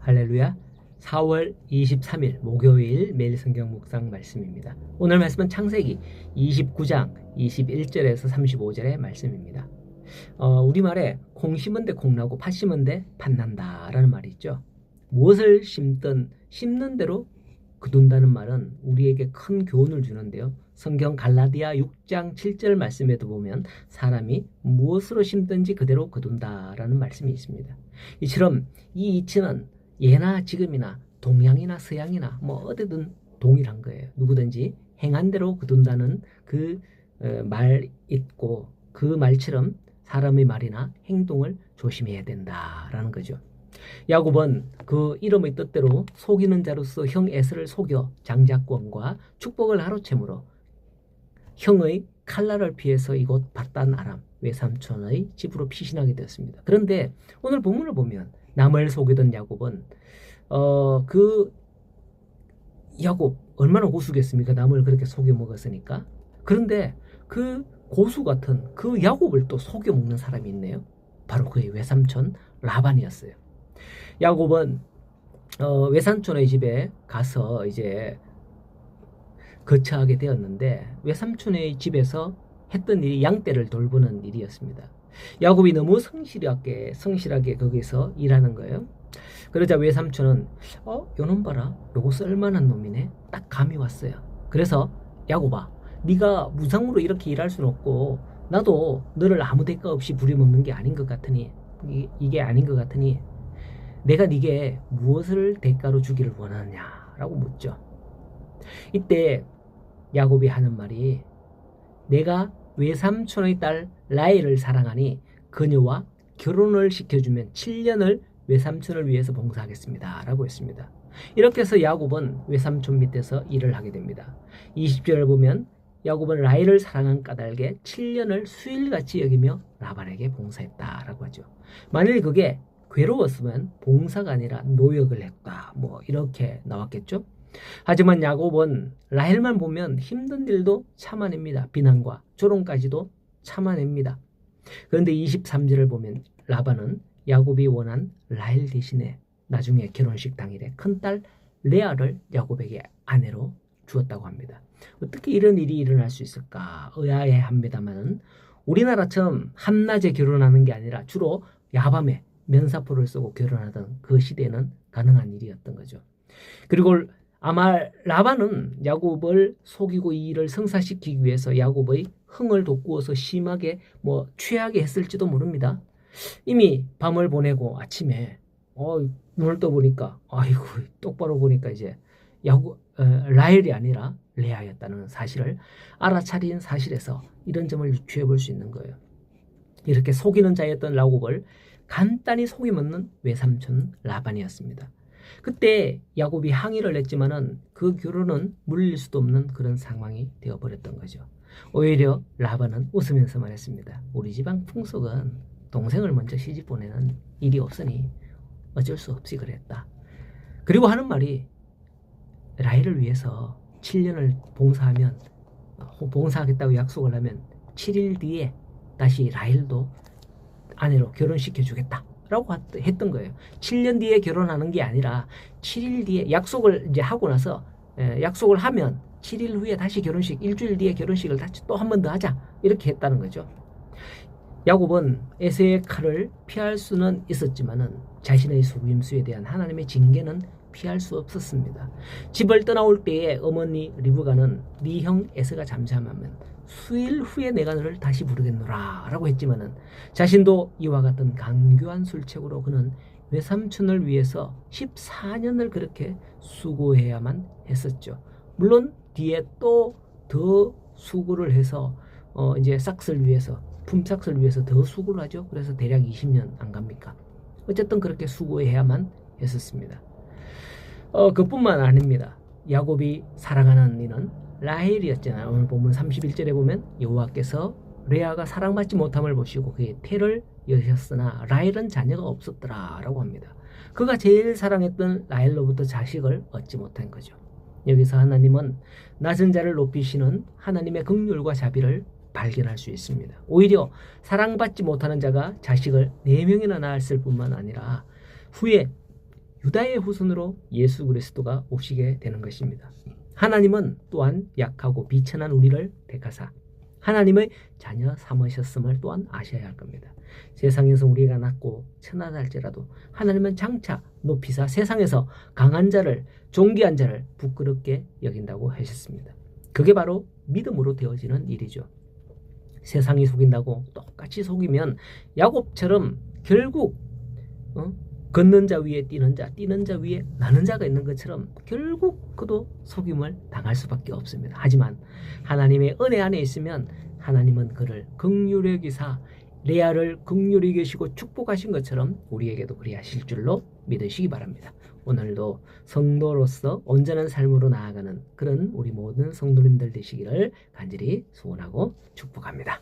할렐루야. 4월 23일 목요일 매일 성경 묵상 말씀입니다. 오늘 말씀은 창세기 29장 21절에서 35절의 말씀입니다. 우리말에 콩 심은 데 콩 나고 팥 심은 데 팥 난다 라는 말이 있죠. 무엇을 심든 심는 대로 거둔다는 말은 우리에게 큰 교훈을 주는데요. 성경 갈라디아 6장 7절 말씀에도 보면 사람이 무엇으로 심든지 그대로 거둔다라는 말씀이 있습니다. 이처럼 이 이치는 예나 지금이나 동양이나 서양이나 어디든 동일한 거예요. 누구든지 행한 대로 거둔다는 그 말 있고 그 말처럼 사람의 말이나 행동을 조심해야 된다라는 거죠. 야곱은 그 이름의 뜻대로 속이는 자로서 형 에서를 속여 장자권과 축복을 하루채므로 형의 칼날을 피해서 이곳 밧단 아람 외삼촌의 집으로 피신하게 되었습니다. 그런데 오늘 본문을 보면 남을 속이던 야곱은 그 야곱 얼마나 고수겠습니까? 남을 그렇게 속여 먹었으니까. 그런데 그 고수 같은 그 야곱을 또 속여 먹는 사람이 있네요. 바로 그의 외삼촌 라반이었어요. 야곱은 외삼촌의 집에 가서 이제 거처하게 되었는데 외삼촌의 집에서 했던 일이 양떼를 돌보는 일이었습니다. 야곱이 너무 성실하게 거기서 일하는 거예요. 그러자 외삼촌은 요놈 봐라, 요거 쓸만한 놈이네, 딱 감이 왔어요. 그래서 야곱아, 네가 무상으로 이렇게 일할 수는 없고 나도 너를 아무 대가 없이 부려먹는 게 아닌 것 같으니 이게 아닌 것 같으니 내가 네게 무엇을 대가로 주기를 원하느냐라고 묻죠. 이때 야곱이 하는 말이 내가 외삼촌의 딸 라헬을 사랑하니 그녀와 결혼을 시켜주면 7년을 외삼촌을 위해서 봉사하겠습니다 라고 했습니다. 이렇게 해서 야곱은 외삼촌 밑에서 일을 하게 됩니다. 20절을 보면 야곱은 라헬을 사랑한 까닭에 7년을 수일같이 여기며 라반에게 봉사했다라고 하죠. 만일 그게 괴로웠으면 봉사가 아니라 노역을 했다 이렇게 나왔겠죠. 하지만 야곱은 라헬만 보면 힘든 일도 참아냅니다. 비난과 조롱까지도 참아냅니다. 그런데 23절을 보면 라반은 야곱이 원한 라헬 대신에 나중에 결혼식 당일에 큰딸 레아를 야곱에게 아내로 주었다고 합니다. 어떻게 이런 일이 일어날 수 있을까 의아해합니다만 우리나라처럼 한낮에 결혼하는 게 아니라 주로 야밤에 면사포를 쓰고 결혼하던 그 시대에는 가능한 일이었던 거죠. 그리고 아마 라반은 야곱을 속이고 이 일을 성사시키기 위해서 야곱의 흥을 돋구어서 심하게 취하게 했을지도 모릅니다. 이미 밤을 보내고 아침에 눈을 떠보니까 아이고 똑바로 보니까 이제 라헬이 아니라 레아였다는 사실을 알아차린 사실에서 이런 점을 유추해 볼 수 있는 거예요. 이렇게 속이는 자였던 야곱을 간단히 속이먹는 외삼촌 라반이었습니다. 그때 야곱이 항의를 했지만은 그 결혼은 물릴 수도 없는 그런 상황이 되어버렸던 거죠. 오히려 라반은 웃으면서 말했습니다. 우리 집안 풍속은 동생을 먼저 시집 보내는 일이 없으니 어쩔 수 없이 그랬다. 그리고 하는 말이 라헬을 위해서 7년을 봉사하겠다고 약속을 하면 7일 뒤에 다시 라헬도 아내로 결혼시켜 주겠다 라고 했던 거예요. 7년 뒤에 결혼하는 게 아니라 7일 뒤에 약속을 이제 하고 나서 약속을 하면 7일 후에 다시 결혼식, 일주일 뒤에 결혼식을 다시 또 한 번 더 하자 이렇게 했다는 거죠. 야곱은 에서의 칼을 피할 수는 있었지만은 자신의 속임수에 대한 하나님의 징계는 피할 수 없었습니다. 집을 떠나올 때에 어머니 리브가는 네 형 에서가 잠잠하면 수일 후에 내가 너를 다시 부르겠노라 라고 했지만은 자신도 이와 같은 강교한 술책으로 그는 외삼촌을 위해서 14년을 그렇게 수고해야만 했었죠. 물론 뒤에 또 더 수고를 해서 이제 품삯을 위해서 더 수고를 하죠. 그래서 대략 20년 안 갑니까? 어쨌든 그렇게 수고해야만 했었습니다. 그뿐만 아닙니다. 야곱이 사랑하는 이는 라헬이었잖아요. 오늘 본문 31절에 보면 여호와께서 레아가 사랑받지 못함을 보시고 그의 태를 여셨으나 라헬은 자녀가 없었더라 라고 합니다. 그가 제일 사랑했던 라헬로부터 자식을 얻지 못한 거죠. 여기서 하나님은 낮은 자를 높이시는 하나님의 긍휼과 자비를 발견할 수 있습니다. 오히려 사랑받지 못하는 자가 자식을 4명이나 낳았을 뿐만 아니라 후에 유다의 후손으로 예수 그리스도가 오시게 되는 것입니다. 하나님은 또한 약하고 비천한 우리를 택하사 하나님의 자녀 삼으셨음을 또한 아셔야 할 겁니다. 세상에서 우리가 낮고 천하다 할지라도 하나님은 장차 높이사 세상에서 강한 자를, 존귀한 자를 부끄럽게 여긴다고 하셨습니다. 그게 바로 믿음으로 되어지는 일이죠. 세상이 속인다고 똑같이 속이면 야곱처럼 결국 걷는 자 위에 뛰는 자, 뛰는 자 위에 나는 자가 있는 것처럼 결국 그도 속임을 당할 수밖에 없습니다. 하지만 하나님의 은혜 안에 있으면 하나님은 그를 긍휼히 여기사 레아를 긍휼히 여기시고 축복하신 것처럼 우리에게도 그리하실 줄로 믿으시기 바랍니다. 오늘도 성도로서 온전한 삶으로 나아가는 그런 우리 모든 성도님들 되시기를 간절히 소원하고 축복합니다.